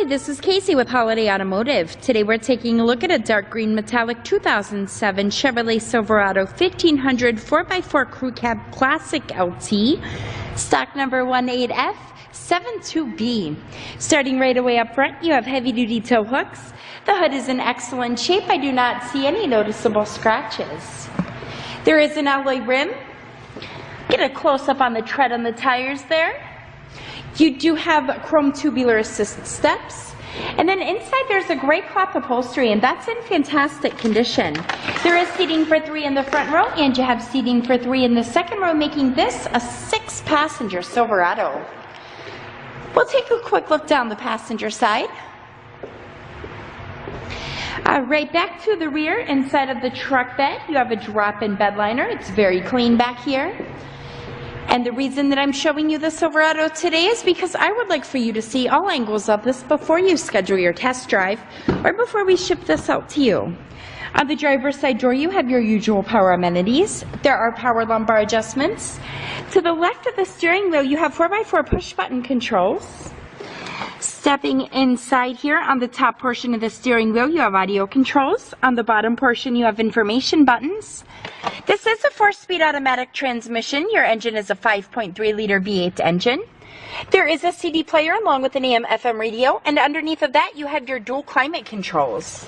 Hi, this is Casey with Holiday Automotive. Today we're taking a look at a dark green metallic 2007 Chevrolet Silverado 1500 4x4 Crew Cab Classic LT, stock number 18F72B. Starting right away up front, you have heavy-duty tow hooks. The hood is in excellent shape. I do not see any noticeable scratches. There is an alloy rim. Get a close-up on the tread on the tires there. You do have chrome tubular assist steps. And then inside there's a gray cloth upholstery, and that's in fantastic condition. There is seating for 3 in the front row, and you have seating for 3 in the second row, making this a 6-passenger Silverado. We'll take a quick look down the passenger side. Right back to the rear, inside of the truck bed, you have a drop-in bed liner. It's very clean back here. And the reason that I'm showing you the Silverado today is because I would like for you to see all angles of this before you schedule your test drive or before we ship this out to you. On the driver's side door, you have your usual power amenities. There are power lumbar adjustments. To the left of the steering wheel, you have 4x4 push-button controls. Stepping inside here on the top portion of the steering wheel, you have audio controls. On the bottom portion, you have information buttons. This is a 4-speed automatic transmission. Your engine is a 5.3-liter V8 engine. There is a CD player along with an AM/FM radio, and underneath of that, you have your dual climate controls.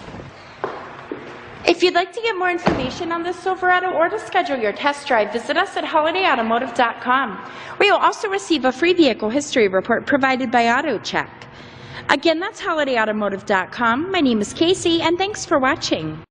If you'd like to get more information on this Silverado or to schedule your test drive, visit us at holidayautomotive.com, where you'll also receive a free vehicle history report provided by AutoCheck. Again, that's holidayautomotive.com. My name is Casey, and thanks for watching.